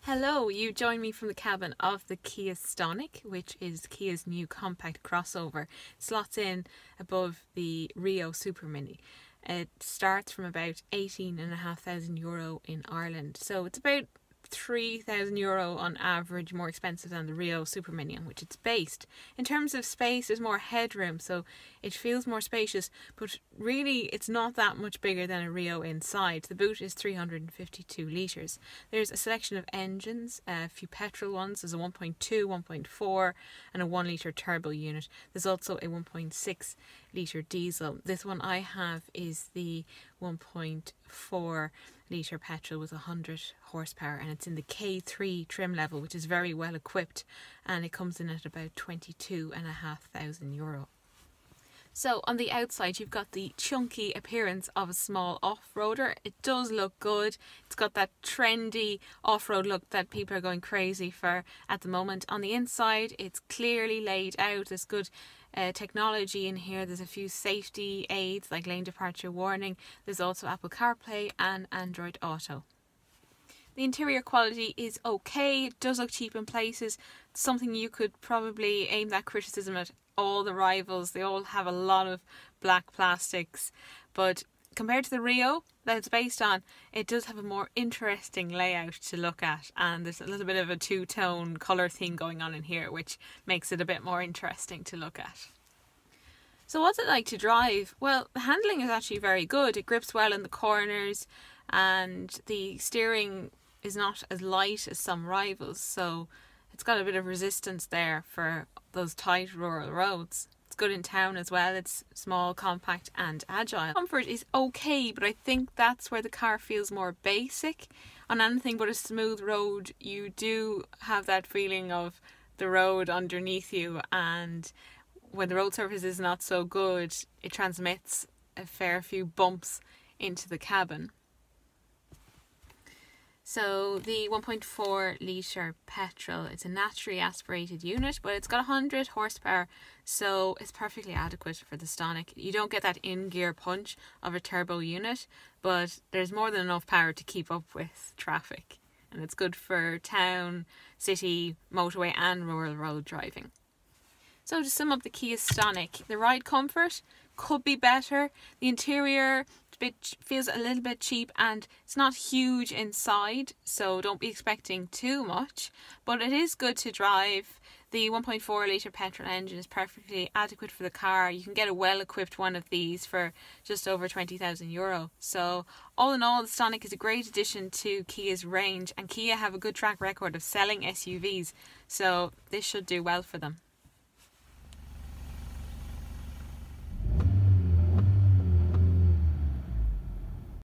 Hello, you join me from the cabin of the Kia Stonic, which is Kia's new compact crossover. It slots in above the Rio Super Mini. It starts from about €18,500 in Ireland, so it's about €3,000 on average more expensive than the Rio Super Mini on which it's based. In terms of space, there's more headroom, so it feels more spacious, but really it's not that much bigger than a Rio inside. The boot is 352 litres. There's a selection of engines, a few petrol ones. There's a 1.2, 1.4 and a 1 litre turbo unit. There's also a 1.6 litre diesel. This one I have is the 1.4 litre petrol with 100 horsepower, and it's in the K3 trim level, which is very well equipped, and it comes in at about €22,500. So on the outside you've got the chunky appearance of a small off-roader. It does look good. It's got that trendy off-road look that people are going crazy for at the moment. On the inside it's clearly laid out. There's good technology in here. There's a few safety aids like lane departure warning. There's also Apple CarPlay and Android Auto. The interior quality is okay. It does look cheap in places. It's something you could probably aim that criticism at all the rivals. They all have a lot of black plastics, but compared to the Rio that it's based on, it does have a more interesting layout to look at, and there's a little bit of a two-tone colour theme going on in here, which makes it a bit more interesting to look at. So what's it like to drive? Well, the handling is actually very good. It grips well in the corners, and the steering is not as light as some rivals, so it's got a bit of resistance there for those tight rural roads. It's good in town as well. It's small, compact and agile. Comfort is okay, but I think that's where the car feels more basic. On anything but a smooth road, you do have that feeling of the road underneath you, and when the road surface is not so good, it transmits a fair few bumps into the cabin. So the 1.4 litre petrol, it's a naturally aspirated unit, but it's got 100 horsepower, so it's perfectly adequate for the Stonic. You don't get that in-gear punch of a turbo unit, but there's more than enough power to keep up with traffic. And it's good for town, city, motorway and rural road driving. So to sum up the Kia Stonic, the ride comfort could be better. The interior feels a little bit cheap, and it's not huge inside, so don't be expecting too much, but it is good to drive. The 1.4 litre petrol engine is perfectly adequate for the car. You can get a well-equipped one of these for just over €20,000. So all in all, the Stonic is a great addition to Kia's range, and Kia have a good track record of selling SUVs, so this should do well for them.